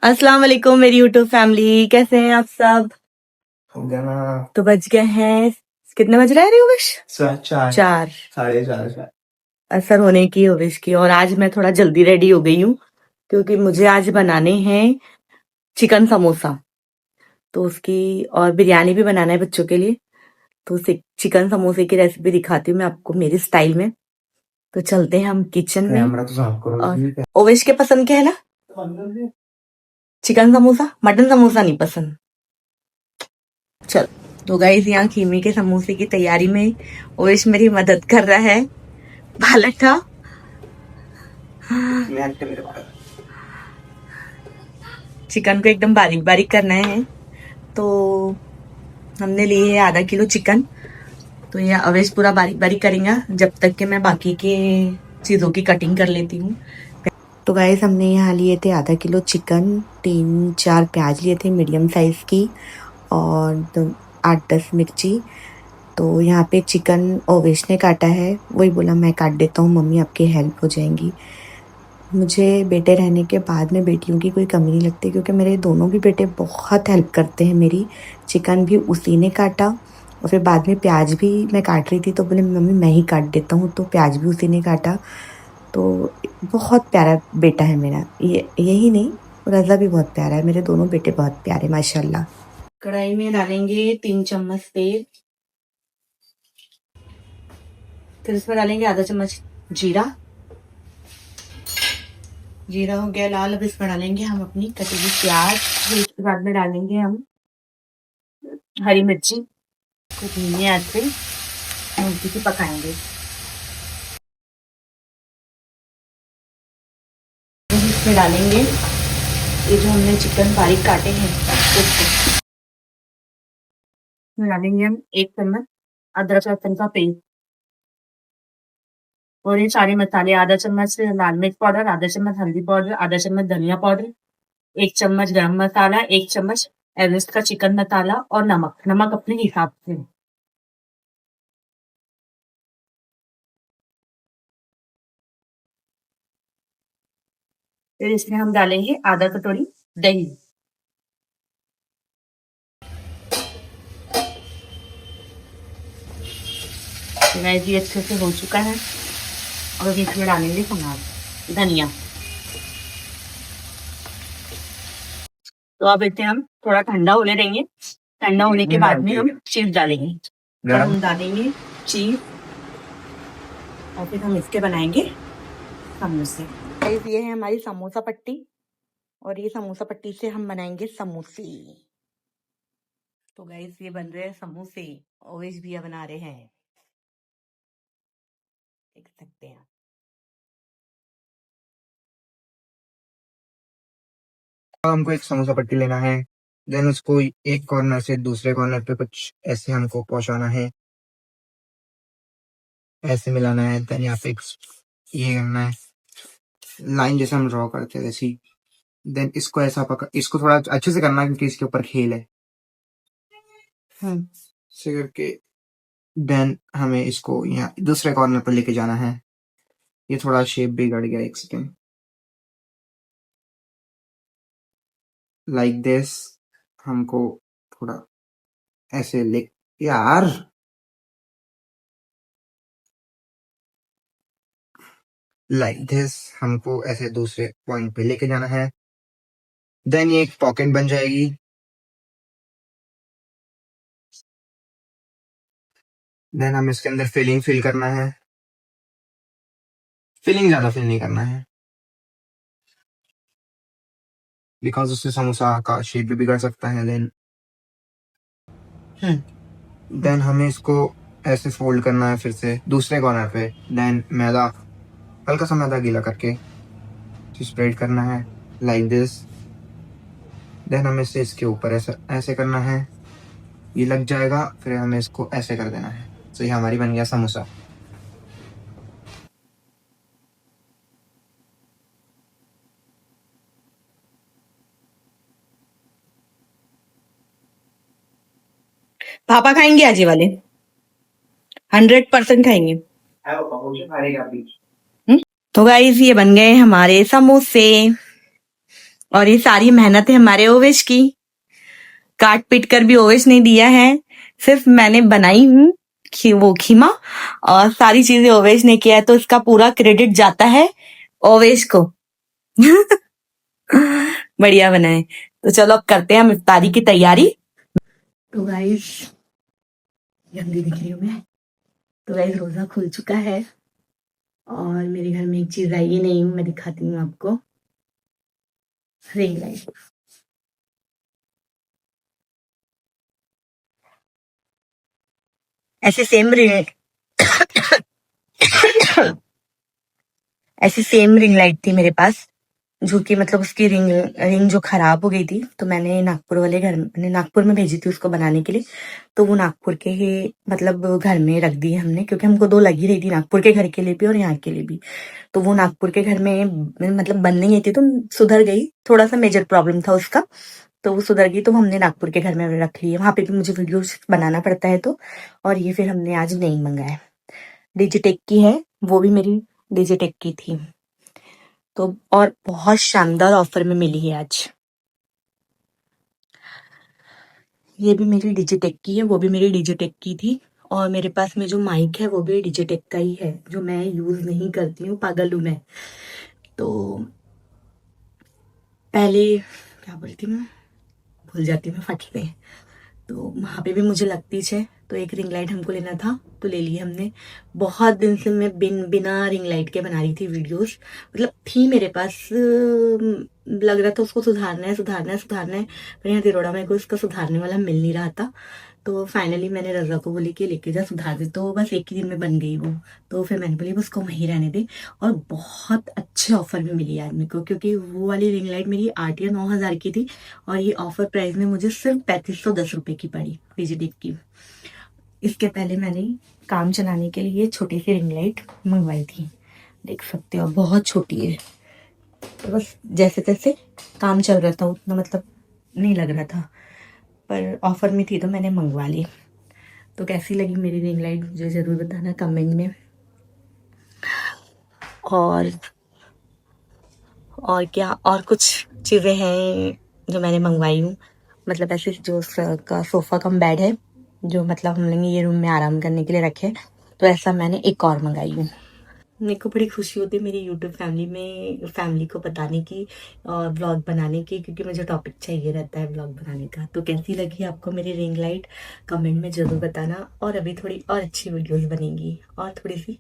अस्सलाम वालेकुम मेरी यूट्यूब फैमिली, कैसे हैं आप सब। हो गया ना। तो बज गए हैं, कितने बज रहे हैं रियोविश? चार 4:30 असर होने की योविश की। और आज मैं थोड़ा जल्दी रेडी हो गई हूँ क्योंकि मुझे आज बनाने हैं चिकन समोसा। तो उसकी और बिरयानी भी बनाना है बच्चों के लिए। तो चिकन समोसे की रेसिपी दिखाती हूँ मैं आपको मेरी स्टाइल में। तो चलते हैं हम किचन में। कैमरा तो साफ करो। और ओवेश के पसंद क्या है ना? चिकन समोसा, मटन समोसा नहीं पसंद। चल तो गाइस यहाँ खीमे के समोसे की तैयारी में ओवेश मेरी मदद कर रहा है। पालक चिकन को एकदम बारीक बारीक करना है। तो हमने लिए है आधा किलो चिकन। तो ये अवेश पूरा बारीक बारीक करेंगे जब तक कि मैं बाकी के चीज़ों की कटिंग कर लेती हूँ। तो गाइस हमने यहाँ लिए थे आधा किलो चिकन, 3-4 प्याज लिए थे मीडियम साइज़ की, और 8-10 मिर्ची। तो यहाँ पे चिकन ओवेश ने काटा है, वही बोला मैं काट देता हूँ मम्मी, आपकी हेल्प हो जाएंगी। मुझे बेटे रहने के बाद में बेटियों की कोई कमी नहीं लगती क्योंकि मेरे दोनों भी बेटे बहुत हेल्प करते हैं मेरी। चिकन भी उसी ने काटा और फिर बाद में प्याज भी मैं काट रही थी तो बोले मम्मी मैं ही काट देता हूँ, तो प्याज भी उसी ने काटा। तो बहुत प्यारा बेटा है मेरा। यही नहीं, रज़ा भी बहुत प्यारा है। मेरे दोनों बेटे बहुत प्यारे माशाल्लाह। कढ़ाई में डालेंगे 3 चम्मच तेल, फिर इसमें डालेंगे आधा चम्मच जीरा। जीरा हो गया लाल, अब इसमें डालेंगे हम अपनी कटी हुई प्याज। फिर इसके बाद में डालेंगे हम हरी मिर्ची को धीमी आंच पे हल्की सी पकाएंगे। इसमें डालेंगे ये जो हमने चिकन बारीक काटे हैं उसको। इसमें डालेंगे हम 1 चम्मच अदरक लहसुन का पेस्ट और ये सारे मसाले, आधा चम्मच लाल मिर्च पाउडर, आधा चम्मच हल्दी पाउडर, आधा चम्मच धनिया पाउडर, 1 चम्मच गरम मसाला, 1 चम्मच एवरेस्ट का चिकन मसाला और नमक अपने हिसाब से। फिर इसमें हम डालेंगे आधा कटोरी दही। ये अच्छे से हो चुका है और इसमें डालेंगे धनिया। तो अब इसे हम थोड़ा ठंडा होने देंगे। ठंडा होने के बाद में हम चीज डालेंगे। और हम डालेंगे चीज और फिर हम इसके बनाएंगे समोसे। ये है हमारी समोसा पट्टी और ये समोसा पट्टी से हम बनाएंगे समोसे। तो गाइस ये बन रहे हैं समोसे, ओवेश भैया बना रहे हैं, देख सकते हैं। हमको एक समोसा पट्टी लेना है, देन उसको एक कॉर्नर से दूसरे कॉर्नर पे कुछ ऐसे हमको पहुंचाना है, ऐसे मिलाना है। देन यहाँ पे ये करना है, लाइन जैसे हम ड्रॉ करते हैं वैसी। देन इसको ऐसा इसको थोड़ा अच्छे से करना है क्योंकि इसके ऊपर खेल है। ऐसे करके देन हमें इसको यहाँ दूसरे कॉर्नर पर लेके जाना है। ये थोड़ा शेप बिगड़ गया, एक सेकेंड। लाइक दिस हमको थोड़ा ऐसे यार लाइक दिस हमको ऐसे दूसरे पॉइंट पे लेके जाना है। देन ये एक पॉकेट बन जाएगी। देन हम इसके अंदर फिल करना है। ज्यादा फिल नहीं करना है बिकॉज उससे समोसा का शेप भी बिगड़ सकता है। देन हमें इसको ऐसे फोल्ड करना है फिर से दूसरे कॉर्नर पे। देन मैदा, हल्का सा मैदा गीला करके स्प्रेड करना है लाइक दिस। देन हमें इसे इसके ऊपर ऐसे ऐसे करना है, ये लग जाएगा। फिर हमें इसको ऐसे कर देना है। तो ये हमारी बन गया समोसा। पापा खाएंगे आज ये वाले, 100% खाएंगे। तो गाइस ये बन गए हमारे समोसे। और ये सारी मेहनत है हमारे ओवेश की, काट पीट कर भी ओवेश नहीं दिया है, सिर्फ मैंने बनाई हूँ वो खीमा, और सारी चीजें ओवेश ने किया है, तो इसका पूरा क्रेडिट जाता है ओवेश को। बढ़िया बना है। तो चलो अब करते हैं हम इफ्तारी की तैयारी। तो गाइस, गंदी दिख रही हूँ मैं। तो गाइस, रोजा खुल चुका है और मेरे घर में एक चीज आई ही नहीं हूँ, मैं दिखाती हूँ आपको। Ring light. ऐसे सेम रिंग ऐसी सेम रिंग लाइट थी मेरे पास, जो कि मतलब उसकी रिंग जो खराब हो गई थी, तो मैंने नागपुर में भेजी थी उसको बनाने के लिए। तो वो नागपुर के ही मतलब घर में रख दी हमने, क्योंकि हमको दो लगी रही थी, नागपुर के घर के लिए भी और यहाँ के लिए भी। तो वो नागपुर के घर में मतलब बन नहीं थी, तो सुधर गई, थोड़ा सा मेजर प्रॉब्लम था उसका, तो वो सुधर गई, तो हमने नागपुर के घर में रख ली है। वहां पे भी मुझे वीडियो बनाना पड़ता है, तो और ये फिर हमने आज नहीं मंगाया। डिजिटेक की है, वो भी मेरी डिजिटेक की थी, तो और बहुत शानदार ऑफर में मिली है आज। ये भी मेरी डिजिटेक की है, वो भी मेरी डिजिटेक की थी, और मेरे पास में जो माइक है वो भी डिजिटेक का ही है, जो मैं यूज नहीं करती हूँ, पागल हूँ मैं। तो पहले क्या बोलती हूँ मैं, भूल जाती हूँ मैं फट से। तो वहाँ पे भी मुझे लगती है, तो एक रिंग लाइट हमको लेना था, तो ले लिया हमने। बहुत दिन से मैं बिना रिंग लाइट के बना रही थी वीडियोस, मतलब थी मेरे पास, लग रहा था उसको सुधारना है सुधारना है सुधारना है, पर यहाँ तिरोड़ा में कोई उसका सुधारने वाला मिल नहीं रहा था। तो फाइनली मैंने रजा को बोली कि लेके जा सुधार दे, तो बस एक ही दिन में बन गई वो। तो फिर मैंने बोली उसको वहीं रहने दे, और बहुत अच्छे ऑफर में मिली आदमी को, क्योंकि वो वाली रिंग लाइट मेरी 8 या 9 हज़ार की थी, और ये ऑफर प्राइस में मुझे सिर्फ 3510 रुपए की पड़ी, डिजिटेक की। इसके पहले मैंने काम चलाने के लिए छोटी सी रिंग लाइट मंगवाई थी, देख सकते हो, बहुत छोटी है, तो बस जैसे तैसे काम चल रहा था, उतना मतलब नहीं लग रहा था, पर ऑफर में थी तो मैंने मंगवा ली। तो कैसी लगी मेरी रिंग लाइट मुझे ज़रूर बताना कमेंट में। और क्या, और कुछ चीज़ें हैं जो मैंने मंगवाई हूँ, मतलब ऐसे जो का सोफ़ा कम बेड है, जो मतलब हम लोग ये रूम में आराम करने के लिए रखे, तो ऐसा मैंने एक और मंगाई हूँ। मेरे को बड़ी खुशी होती है मेरी यूट्यूब फैमिली को बताने की और ब्लॉग बनाने की, क्योंकि मुझे टॉपिक चाहिए रहता है ब्लॉग बनाने का। तो कैसी लगी आपको मेरी रिंग लाइट, कमेंट में ज़रूर बताना, और अभी थोड़ी और अच्छी वीडियोस बनेंगी और थोड़ी सी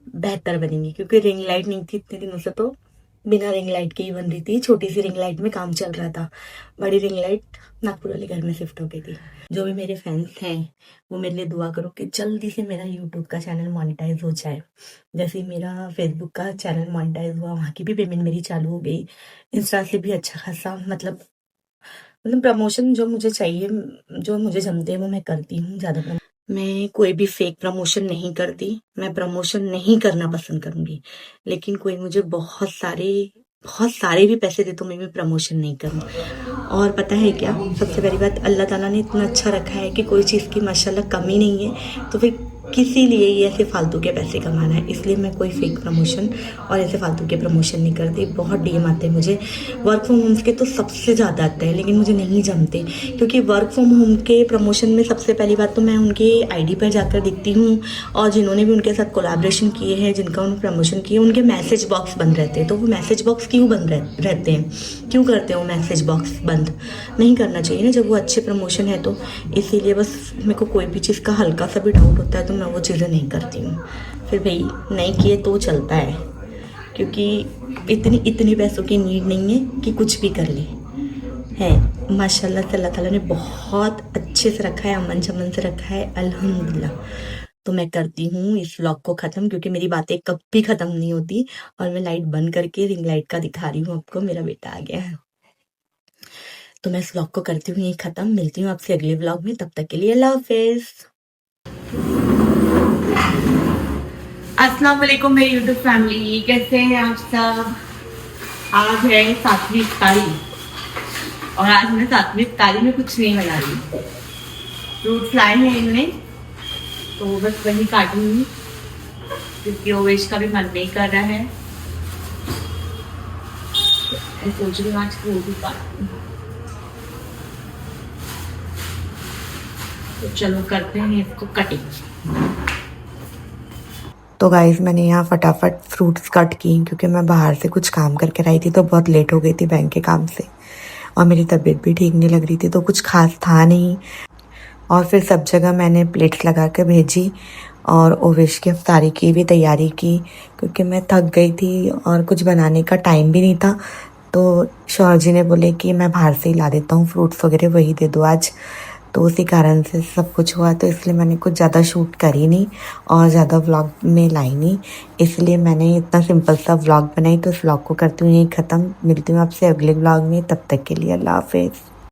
बेहतर बनेंगी, क्योंकि रिंग लाइट नहीं थी इतने दिनों से, तो बिना रिंग लाइट के ही बन रही थी, छोटी सी रिंग लाइट में काम चल रहा था। बड़ी रिंग लाइट नागपुर वाले घर में शिफ्ट हो गई थी। जो भी मेरे फैंस हैं वो मेरे लिए दुआ करो कि जल्दी से मेरा यूट्यूब का चैनल मोनेटाइज हो जाए, जैसे मेरा फेसबुक का चैनल मोनेटाइज हुआ, वहाँ की भी पेमेंट मेरी चालू हो गई। इंस्टा से भी अच्छा खासा मतलब प्रमोशन जो मुझे चाहिए, जो मुझे जमते हैं वो मैं करती हूँ। ज़्यादा मैं कोई भी फेक प्रमोशन नहीं करती, मैं प्रमोशन नहीं करना पसंद करूंगी, लेकिन कोई मुझे बहुत सारे भी पैसे दे तो मैं भी प्रमोशन नहीं करूँ। और पता है क्या, सबसे पहली बात, अल्लाह ताला ने इतना अच्छा रखा है कि कोई चीज़ की माशाल्लाह कमी नहीं है, तो फिर किसी लिए ये ऐसे फालतू के पैसे कमाना है, इसलिए मैं कोई फेक प्रमोशन और ऐसे फालतू के प्रमोशन नहीं करती। बहुत डीएम आते हैं मुझे वर्क फ्रॉम होम के, तो सबसे ज़्यादा आता है, लेकिन मुझे नहीं जमते, क्योंकि वर्क फ्रॉम होम के प्रमोशन में सबसे पहली बात तो मैं उनके आईडी पर जाकर दिखती हूँ, और जिन्होंने भी उनके साथ कोलैबोरेशन किए हैं, जिनका उन्होंने प्रमोशन किए, उनके मैसेज बॉक्स बंद रहते हैं। तो वो मैसेज बॉक्स क्यों बंद रहते हैं, क्यों करते हैं वो मैसेज बॉक्स बंद? नहीं करना चाहिए ना जब वो अच्छे प्रमोशन है तो। इसीलिए बस मेरे को कोई भी चीज़ का हल्का सा भी डाउट होता है तो मैं वो चीज़ें नहीं करती हूँ। फिर भाई नहीं किए तो चलता है, क्योंकि इतनी पैसों की नीड नहीं है कि कुछ भी कर ले, है माशाल्लाह से अल्लाह ताला ने बहुत अच्छे से रखा है, अमन चमन से रखा है, अल्हम्दुलिल्लाह। तो मैं करती हूँ इस व्लॉग को ख़त्म, क्योंकि मेरी बातें कभी ख़त्म नहीं होती, और मैं लाइट बंद करके रिंग लाइट का दिखा रही हूँ आपको, मेरा बेटा आ गया है। तो मैं इस व्लॉग को करती हूँ यही ख़त्म, मिलती हूँ आपसे अगले व्लॉग में, तब तक के लिए अल्लाह हाफिज़। अस्सलाम वालेकुम मेरी यूट्यूब फैमिली, कैसे हैं आप सब? आज है 7वीं इफ्तारी, और आज मैं 7वीं इफ्तारी में कुछ नहीं बना रही, फ्रूट्स लाए हैं इन्होंने, तो बस वही काटूंगी, क्योंकि ओवेश का भी मन नहीं कर रहा है। मैं सोच रही हूँ आज फूल भी काटूं। तो चलो करते हैं इसको कटिंग। तो गाइस मैंने यहाँ फटाफट फ्रूट्स कट की क्योंकि मैं बाहर से कुछ काम करके आई थी तो बहुत लेट हो गई थी बैंक के काम से, और मेरी तबीयत भी ठीक नहीं लग रही थी तो कुछ खास था नहीं। और फिर सब जगह मैंने प्लेट्स लगा के भेजी और ओवेश की अफ्तारी की भी तैयारी की क्योंकि मैं थक गई थी और कुछ बनाने का टाइम भी नहीं था। तो शौहर जी ने बोले कि मैं बाहर से ही ला देता हूँ फ्रूट्स वगैरह, वही दे दो आज। तो उसी कारण से सब कुछ हुआ, तो इसलिए मैंने कुछ ज़्यादा शूट करी नहीं और ज़्यादा व्लॉग में लाई नहीं, इसलिए मैंने इतना सिंपल सा व्लॉग बनाई। तो इस व्लॉग को करती हूँ यही ख़त्म। मिलती हूँ आपसे अगले व्लॉग में, तब तक के लिए अल्लाह हाफिज़।